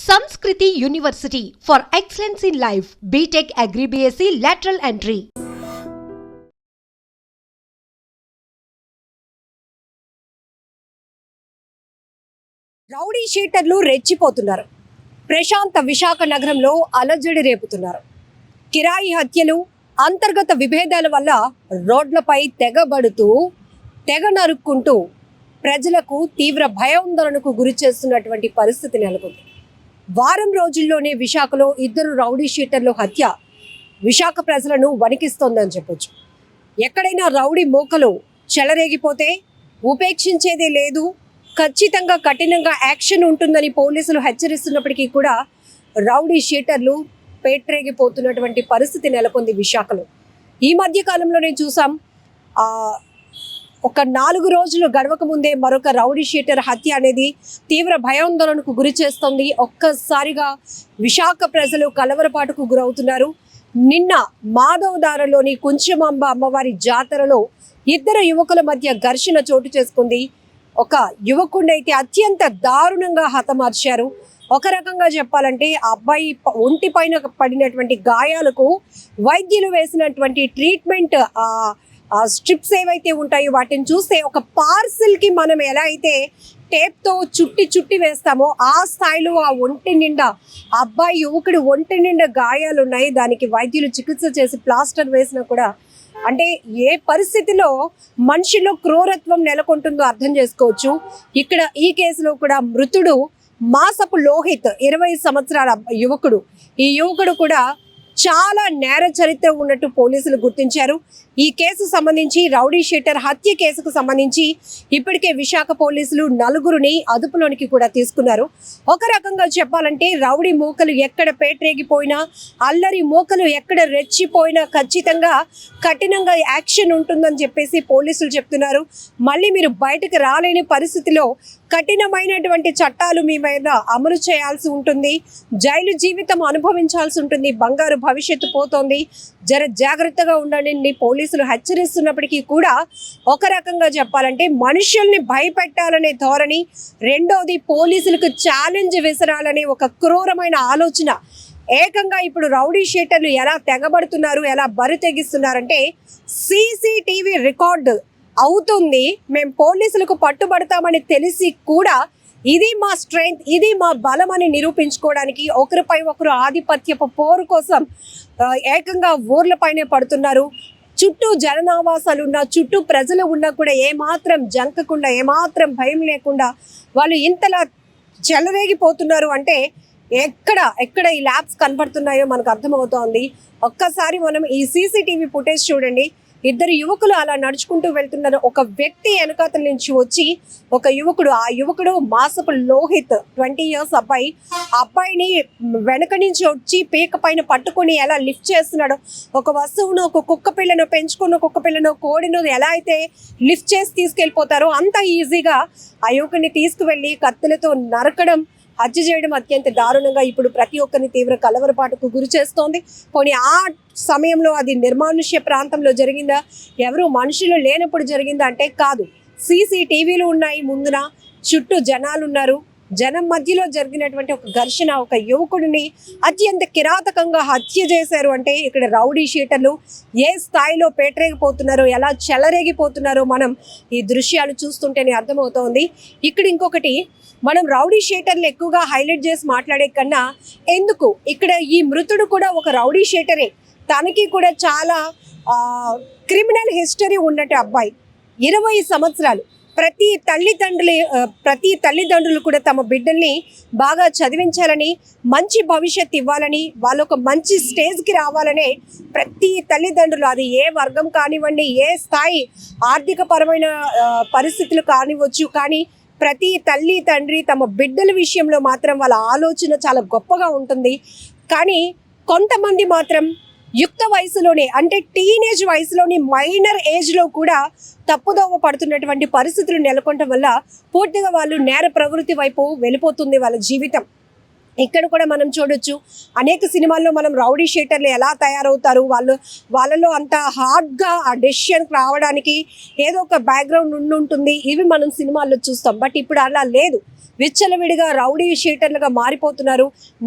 Sanskriti University for excellence in life. BTech Agri BSc lateral entry. Rowdy షీటర్లు రెచ్చిపోతున్నారు. ప్రశాంత విశాఖ నగరంలో అలజడి రేపుతున్నారు. కిరాయి హత్యలు, అంతర్గత విభేదాల వల్ల రోడ్లపై తెగబడుతూ తెగ నరుక్కుంటూ ప్రజలకు తీవ్ర భయాందోళనకు గురి చేస్తున్నటువంటి పరిస్థితి నెలకొంది. వారం రోజుల్లోనే విశాఖలో 2 రౌడీ షీటర్ల హత్య విశాఖ ప్రజలను వణికిస్తోందని చెప్పొచ్చు. ఎక్కడైనా రౌడీ మూకలు చెలరేగిపోతే ఉపేక్షించేదే లేదు, ఖచ్చితంగా కఠినంగా యాక్షన్ ఉంటుందని పోలీసులు హెచ్చరిస్తున్నప్పటికీ కూడా రౌడీ షీటర్లు పేట్రేగిపోతున్నటువంటి పరిస్థితి నెలకొంది విశాఖలో. ఈ మధ్య కాలంలోనే చూసాం, ఒక 4 రోజులు గడవక ముందే మరొక రౌడీ షీటర్ హత్య అనేది తీవ్ర భయాందోళనకు గురి చేస్తోంది. ఒక్కసారిగా విశాఖ ప్రజలు కలవరపాటుకు గురవుతున్నారు. నిన్న మాధవదారలోని కుంచమాంబ అమ్మవారి జాతరలో 2 యువకుల మధ్య ఘర్షణ చోటు చేసుకుంది. ఒక యువకుడిని అయితే అత్యంత దారుణంగా హతమార్చారు. ఒక రకంగా చెప్పాలంటే ఆ అబ్బాయి ఒంటి పైన పడినటువంటి గాయాలకు వైద్యులు వేసినటువంటి ట్రీట్మెంట్ స్ట్రిప్స్ ఏవైతే ఉంటాయో వాటిని చూస్తే ఒక పార్సిల్కి మనం ఎలా అయితే టేప్తో చుట్టి వేస్తామో ఆ స్థాయిలో ఆ ఒంటి నిండా అబ్బాయి యువకుడు ఒంటి నిండా గాయాలు ఉన్నాయి. దానికి వైద్యులు చికిత్స చేసి ప్లాస్టర్ వేసినా కూడా, అంటే ఏ పరిస్థితిలో మనిషిలో క్రూరత్వం నెలకొంటుందో అర్థం చేసుకోవచ్చు. ఇక్కడ ఈ కేసులో కూడా మృతుడు మాసపు లోహిత్ 20 సంవత్సరాల యువకుడు. ఈ యువకుడు కూడా చాలా నేర చరిత్ర ఉన్నట్టు పోలీసులు గుర్తించారు. ఈ కేసు సంబంధించి రౌడీ షీటర్ హత్య కేసుకు సంబంధించి ఇప్పటికే విశాఖ పోలీసులు 4గురిని అదుపులోనికి కూడా తీసుకున్నారు. ఒక రకంగా చెప్పాలంటే రౌడీ మూకలు ఎక్కడ పేట్రేగిపోయినా, అల్లరి మూకలు ఎక్కడ రెచ్చిపోయినా ఖచ్చితంగా కఠినంగా యాక్షన్ ఉంటుందని చెప్పేసి పోలీసులు చెప్తున్నారు. మళ్ళీ మీరు బయటకు రాలేని పరిస్థితిలో కఠినమైనటువంటి చట్టాలు మీ మీద అమలు చేయాల్సి ఉంటుంది, జైలు జీవితం అనుభవించాల్సి ఉంటుంది, బంగారు భవిష్యత్తు పోతోంది, జాగ్రత్తగా ఉండండి పోలీసులు హెచ్చరిస్తున్నప్పటికీ కూడా ఒక రకంగా చెప్పాలంటే మనుషుల్ని భయపెట్టాలనే ధోరణి, రెండోది పోలీసులకు ఛాలెంజ్ విసరాలనే ఒక క్రూరమైన ఆలోచన. ఏకంగా ఇప్పుడు రౌడీ షీటర్లు ఎలా తెగబడుతున్నారు, ఎలా బరి తెగిస్తున్నారంటే సీసీటీవీ రికార్డు అవుతుంది, మేము పోలీసులకు పట్టుబడతామని తెలిసి కూడా ఇది మా స్ట్రెంగ్త్, ఇది మా బలం అని నిరూపించుకోవడానికి ఒకరిపై ఒకరు ఆధిపత్యపు పోరు కోసం ఏకంగా ఊర్లపైనే పడుతున్నారు. చుట్టూ జననావాసాలు ఉన్నా, చుట్టూ ప్రజలు ఉన్నా కూడా ఏమాత్రం జంకకుండా, ఏమాత్రం భయం లేకుండా వాళ్ళు ఇంతలా చెలరేగిపోతున్నారు అంటే ఎక్కడ ఈ ల్యాబ్స్ కనపడుతున్నాయో మనకు అర్థమవుతోంది. ఒక్కసారి మనం ఈ సీసీటీవీ ఫుటేజ్ చూడండి. 2 యువకులు అలా నడుచుకుంటూ వెళ్తున్నారు. ఒక వ్యక్తి వెనకాతల నుంచి వచ్చి ఒక యువకుడు, ఆ యువకుడు మాసపు లోహిత్ 20 years అబ్బాయి, అబ్బాయిని వెనక నుంచి వచ్చి పీక పైన పట్టుకొని ఎలా లిఫ్ట్ చేస్తున్నాడు. ఒక వస్తువును, ఒక కుక్క పిల్లను, పెంచుకున్న కుక్క పిల్లను, కోడిను ఎలా అయితే లిఫ్ట్ చేసి తీసుకెళ్ళిపోతారో అంత ఈజీగా ఆ యువకుడిని తీసుకువెళ్ళి కత్తులతో నరకడం, హత్య చేయడం అత్యంత దారుణంగా ఇప్పుడు ప్రతి ఒక్కరిని తీవ్ర కలవరపాటుకు గురి చేస్తోంది. పోనీ ఆ సమయంలో అది నిర్మానుష్య ప్రాంతంలో జరిగిందా, ఎవరు మనుషులు లేనప్పుడు జరిగిందా అంటే కాదు. సీసీటీవీలు ఉన్నాయి ముందున, చుట్టూ జనాలు ఉన్నారు. జనం మధ్యలో జరిగినటువంటి ఒక ఘర్షణ, ఒక యువకుడిని అత్యంత కిరాతకంగా హత్య చేశారు అంటే ఇక్కడ రౌడీ షీటర్లు ఏ స్థాయిలో పేట్రేగిపోతున్నారో, ఎలా చెలరేగిపోతున్నారో మనం ఈ దృశ్యాలు చూస్తుంటేనే అర్థమవుతోంది. ఇక్కడ ఇంకొకటి, మనం రౌడీ షీటర్లు ఎక్కువగా హైలైట్ చేసి మాట్లాడే కన్నా ఎందుకు ఇక్కడ ఈ మృతుడు కూడా ఒక రౌడీ షీటరే, తనకి కూడా చాలా క్రిమినల్ హిస్టరీ ఉన్నట్టు అబ్బాయి, 20 సంవత్సరాలు. ప్రతి తల్లిదండ్రులు కూడా తమ బిడ్డల్ని బాగా చదివించాలని, మంచి భవిష్యత్తు ఇవ్వాలని, వాళ్ళు ఒక మంచి స్టేజ్కి రావాలనే ప్రతి తల్లిదండ్రులు, అది ఏ వర్గం కానివ్వండి, ఏ స్థాయి ఆర్థిక పరమైన పరిస్థితులు కానివ్వచ్చు, కానీ ప్రతి తల్లి తండ్రి తమ బిడ్డల విషయంలో మాత్రం వాళ్ళ ఆలోచన చాలా గొప్పగా ఉంటుంది. కానీ కొంతమంది మాత్రం యుక్త వయసులోనే, అంటే టీనేజ్ వయసులోని, మైనర్ ఏజ్లో కూడా తప్పుదోవ పడుతున్నటువంటి పరిస్థితులు నెలకొనడం వల్ల పూర్తిగా వాళ్ళు నేర ప్రవృత్తి వైపు వెళ్ళిపోతుంది వాళ్ళ జీవితం. ఇక్కడ కూడా మనం చూడొచ్చు, అనేక సినిమాల్లో మనం రౌడీ షీటర్లు ఎలా తయారవుతారు, వాళ్ళలో అంత హార్డ్గా ఆ డెసిషన్కి రావడానికి ఏదో ఒక బ్యాక్గ్రౌండ్ ఉంటుంది, ఇవి మనం సినిమాల్లో చూస్తాం. బట్ ఇప్పుడు అలా లేదు. విచ్చలవిడిగా రౌడీ షీటర్లుగా మారిపోతున్నారు.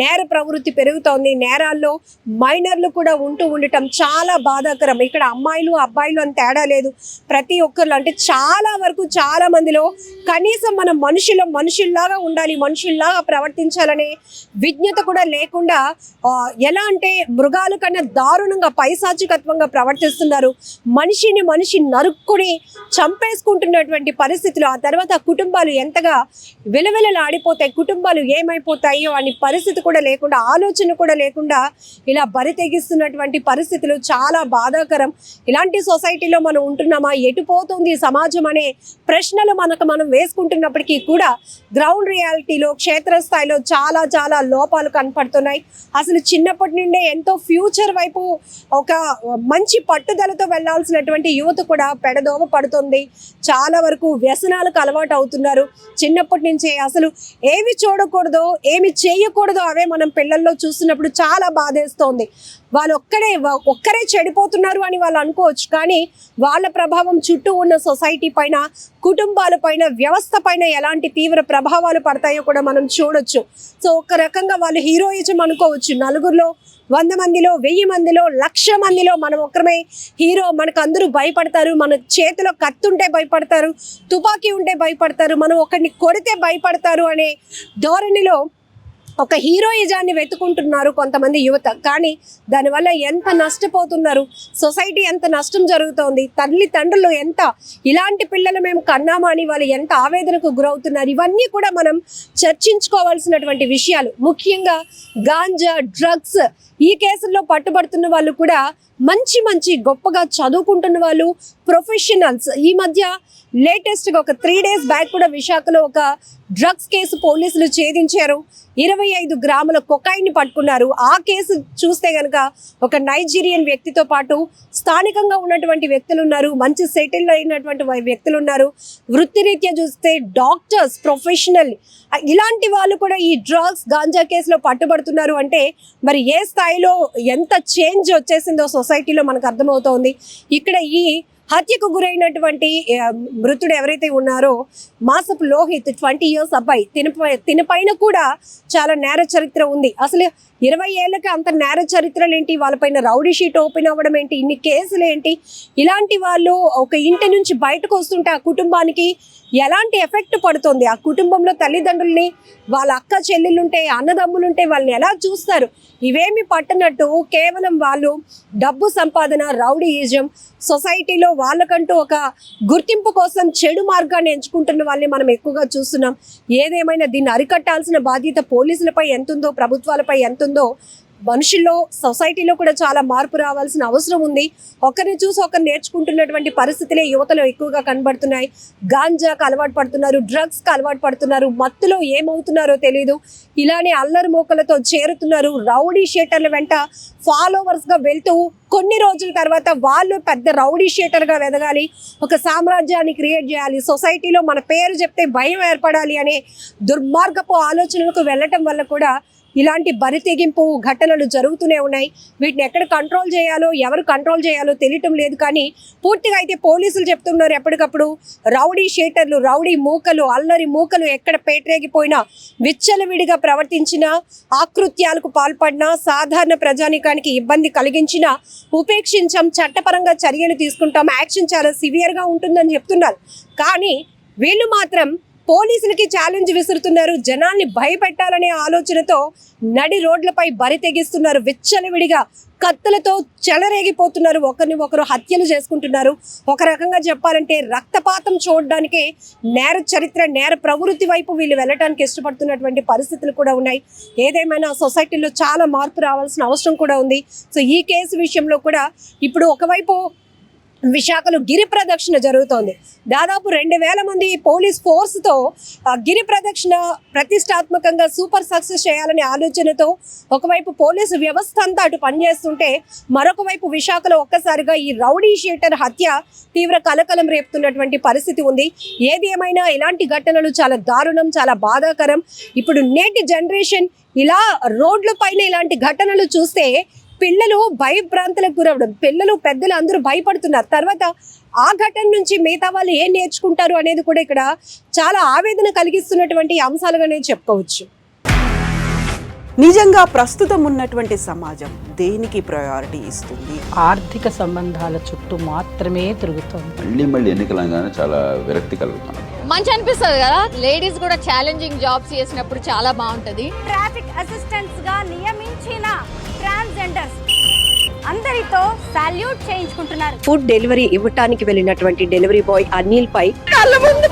నేర ప్రవృత్తి పెరుగుతోంది. నేరాల్లో మైనర్లు కూడా ఉంటూ ఉండటం చాలా బాధాకరం. ఇక్కడ అమ్మాయిలు అబ్బాయిలు అని తేడా లేదు. ప్రతి ఒక్కరు అంటే చాలా వరకు చాలా మందిలో కనీసం మనం మనుషుల్లాగా ఉండాలి, మనుషుల్లాగా ప్రవర్తించాలనే విజ్ఞత కూడా లేకుండా ఎలా అంటే మృగాల కన్నా దారుణంగా పైశాచికత్వంగా ప్రవర్తిస్తున్నారు. మనిషి నరుక్కుని చంపేసుకుంటున్నటువంటి పరిస్థితులు. ఆ తర్వాత కుటుంబాలు ఎంతగా విలవిలలాడిపోతాయి, కుటుంబాలు ఏమైపోతాయో అని పరిస్థితి కూడా లేకుండా, ఆలోచన కూడా లేకుండా ఇలా బరి తెగిస్తున్నటువంటి పరిస్థితులు చాలా బాధాకరం. ఇలాంటి సొసైటీలో మనం ఉంటున్నామా, ఎటు పోతుంది సమాజం అనే ప్రశ్నలు మనం వేసుకుంటున్నప్పటికీ కూడా గ్రౌండ్ రియాలిటీలో క్షేత్రస్థాయిలో చాలా లోపాలు కనపడుతున్నాయి. అసలు చిన్నప్పటి నుండే ఎంతో ఫ్యూచర్ వైపు ఒక మంచి పట్టుదలతో వెళ్లాల్సినటువంటి యువత కూడా పెడదోవ పడుతుంది. చాలా వరకు వ్యసనాలకు అలవాటు అవుతున్నారు. చిన్నప్పటి నుంచే అసలు ఏమి చూడకూడదో ఏమి చేయకూడదో అవే మనం పిల్లల్లో చూస్తున్నప్పుడు చాలా బాధేస్తోంది. వాళ్ళు ఒక్కరే చెడిపోతున్నారు అని వాళ్ళు అనుకోవచ్చు, కానీ వాళ్ళ ప్రభావం చుట్టూ ఉన్న సొసైటీ పైన, కుటుంబాల పైన, వ్యవస్థ పైన ఎలాంటి తీవ్ర ప్రభావాలు పడతాయో కూడా మనం చూడొచ్చు. సో ఒక రకంగా వాళ్ళు హీరోయిజం అనుకోవచ్చు. నలుగురిలో 100 మందిలో 1000 మందిలో 1,00,000 మందిలో మనం ఒక్కరమే హీరో. మనకు అందరూ భయపడతారు. మన చేతిలో కత్తి ఉంటే భయపడతారు, తుపాకీ ఉంటే భయపడతారు, మనం ఒకరిని కొడితే భయపడతారు అనే ధోరణిలో ఒక హీరోయిజాన్ని వెతుకుంటున్నారు కొంతమంది యువత. కానీ దానివల్ల ఎంత నష్టపోతున్నారు, సొసైటీ ఎంత నష్టం జరుగుతోంది, తల్లిదండ్రులు ఎంత ఇలాంటి పిల్లలు మేము కన్నామా అని వాళ్ళు ఎంత ఆవేదనకు గురవుతున్నారు. ఇవన్నీ కూడా మనం చర్చించుకోవాల్సినటువంటి విషయాలు. ముఖ్యంగా గాంజా, డ్రగ్స్ ఈ కేసుల్లో పట్టుబడుతున్న వాళ్ళు కూడా మంచి గొప్పగా చదువుకుంటున్న వాళ్ళు, ప్రొఫెషనల్స్. ఈ మధ్య లేటెస్ట్గా ఒక 3 days బ్యాక్ కూడా విశాఖలో ఒక డ్రగ్స్ కేసు పోలీసులు ఛేదించారు. 25 గ్రాముల కొకైన్ పట్టుకున్నారు. ఆ కేసు చూస్తే కనుక ఒక నైజీరియన్ వ్యక్తితో పాటు స్థానికంగా ఉన్నటువంటి వ్యక్తులు ఉన్నారు, మంచి సెటిల్ అయినటువంటి వ్యక్తులు ఉన్నారు. వృత్తిరీత్యా చూస్తే డాక్టర్స్, ప్రొఫెషనల్, ఇలాంటి వాళ్ళు కూడా ఈ డ్రగ్స్, గాంజా కేసులో పట్టుబడుతున్నారు. అంటే మరి ఏ స్థాయిలో ఎంత చేంజ్ వచ్చేసిందో సొసైటీలో మనకు అర్థమవుతోంది. ఇక్కడ ఈ హత్యకు గురైనటువంటి మృతుడు ఎవరైతే ఉన్నారో మాసపు లోహిత్ 20 years అబ్బాయి, తినపైన కూడా చాలా నేర చరిత్ర ఉంది. అసలు 20 ఏళ్ళకి అంత నేర చరిత్రలు ఏంటి, వాళ్ళపైన రౌడీ షీట్ ఓపెన్ అవ్వడం ఏంటి, ఇన్ని కేసులు ఏంటి, ఇలాంటి వాళ్ళు ఒక ఇంటి నుంచి బయటకు వస్తుంటే ఆ కుటుంబానికి ఎలాంటి ఎఫెక్ట్ పడుతుంది, ఆ కుటుంబంలో తల్లిదండ్రుల్ని, వాళ్ళ అక్క చెల్లెళ్ళుంటే, అన్నదమ్ములుంటే వాళ్ళని ఎలా చూస్తారు, ఇవేమి పట్టనట్టు కేవలం వాళ్ళు డబ్బు సంపాదన, రౌడీయిజం, సొసైటీలో వాళ్ళకంటూ ఒక గుర్తింపు కోసం చెడు మార్గాన్ని ఎంచుకుంటున్న వాళ్ళని మనం ఎక్కువగా చూస్తున్నాం. ఏదేమైనా దీన్ని అరికట్టాల్సిన బాధ్యత పోలీసులపై ఎంతుందో, ప్రభుత్వాలపై ఎంతుందో, మనుషుల్లో, సొసైటీలో కూడా చాలా మార్పు రావాల్సిన అవసరం ఉంది. ఒకరిని చూసి ఒకరు నేర్చుకుంటున్నటువంటి పరిస్థితులే యువతలో ఎక్కువగా కనబడుతున్నాయి. గాంజాకు అలవాటు పడుతున్నారు, డ్రగ్స్కి అలవాటు పడుతున్నారు, మత్తులో ఏమవుతున్నారో తెలియదు, ఇలానే అల్లరి మోకలతో చేరుతున్నారు. రౌడీ షీటర్ల వెంట ఫాలోవర్స్గా వెళ్తూ కొన్ని రోజుల తర్వాత వాళ్ళు పెద్ద రౌడీ షీటర్గా ఎదగాలి, ఒక సామ్రాజ్యాన్ని క్రియేట్ చేయాలి, సొసైటీలో మన పేరు చెప్తే భయం ఏర్పడాలి అనే దుర్మార్గపు ఆలోచనలకు వెళ్ళటం వల్ల కూడా ఇలాంటి బరితెగింపు ఘటనలు జరుగుతూనే ఉన్నాయి. వీటిని ఎక్కడ కంట్రోల్ చేయాలో, ఎవరు కంట్రోల్ చేయాలో తెలియటం లేదు. కానీ పూర్తిగా అయితే పోలీసులు చెప్తున్నారు ఎప్పటికప్పుడు రౌడీ షీటర్లు, రౌడీ మూకలు, అల్లరి మూకలు ఎక్కడ పేటరేగిపోయినా, విచ్చలవిడిగా ప్రవర్తించినా, ఆకృత్యాలకు పాల్పడినా, సాధారణ ప్రజానీకానికి ఇబ్బంది కలిగించినా ఉపేక్షించాం, చట్టపరంగా చర్యలు తీసుకుంటాం, యాక్షన్ చాలా సివియర్గా ఉంటుందని చెప్తున్నారు. కానీ వీళ్ళు మాత్రం పోలీసులకి ఛాలెంజ్ విసురుతున్నారు. జనాల్ని భయపెట్టాలనే ఆలోచనతో నడి రోడ్లపై బరి తెగిస్తున్నారు. విచ్చలవిడిగా కత్తులతో చెలరేగిపోతున్నారు. ఒకరిని ఒకరు హత్యలు చేసుకుంటున్నారు. ఒక రకంగా చెప్పాలంటే రక్తపాతం చూడడానికే నేర చరిత్ర, నేర ప్రవృత్తి వైపు వీళ్ళు వెళ్ళటానికి ఇష్టపడుతున్నటువంటి పరిస్థితులు కూడా ఉన్నాయి. ఏదేమైనా సొసైటీలో చాలా మార్పు రావాల్సిన అవసరం కూడా ఉంది. సో ఈ కేసు విషయంలో కూడా ఇప్పుడు ఒకవైపు విశాఖలో గిరి ప్రదక్షిణ జరుగుతోంది. దాదాపు 2000 మంది పోలీస్ ఫోర్స్తో గిరి ప్రదక్షిణ ప్రతిష్టాత్మకంగా సూపర్ సక్సెస్ చేయాలనే ఆలోచనతో ఒకవైపు పోలీసు వ్యవస్థ అంతా అటు పనిచేస్తుంటే, మరొక వైపు విశాఖలో ఒక్కసారిగా ఈ రౌడీ షీటర్ హత్య తీవ్ర కలకలం రేపుతున్నటువంటి పరిస్థితి ఉంది. ఏది ఏమైనా ఇలాంటి ఘటనలు చాలా దారుణం, చాలా బాధాకరం. ఇప్పుడు నేటి జనరేషన్ ఇలా రోడ్ల పైన ఇలాంటి ఘటనలు చూస్తే పిల్లలు భయభ్రాంతులకు గురవడం, పిల్లలు పెద్దలు అందరూ భయపడుతున్నారు. తర్వాత ఆ ఘటన నుంచి మిగతా వాళ్ళు ఏం నేర్చుకుంటారు అనేది కూడా ఇక్కడ చాలా ఆవేదన కలిగిస్తున్నటువంటి అంశాలుగానే చెప్పుకోవచ్చు. నిజంగా ప్రస్తుతం ఉన్నటువంటి సమాజం దేనికి ప్రయారిటీ ఇస్తుంది? ఆర్థిక సంబంధాల చుట్టూ మాత్రమే తిరుగుతోంది. మళ్ళీ ఎన్నికలంగానే చాలా విరక్తి కలుగుతున్నాం. మంచి అనిపిస్తుంది కదా, లేడీస్ కూడా ఛాలెంజింగ్ జాబ్స్ చేసినప్పుడు చాలా బాగుంటది. ట్రాఫిక్ అసిస్టెంట్స్ గా నియమించిన ట్రాన్స్జెండర్స్ అందరితో సాల్యూట్ చేయించుకుంటున్నారు. ఫుడ్ డెలివరీ ఇవ్వటానికి వెళ్ళినటువంటి డెలివరీ బాయ్ అనిల్ పై కళ్ళ ముందు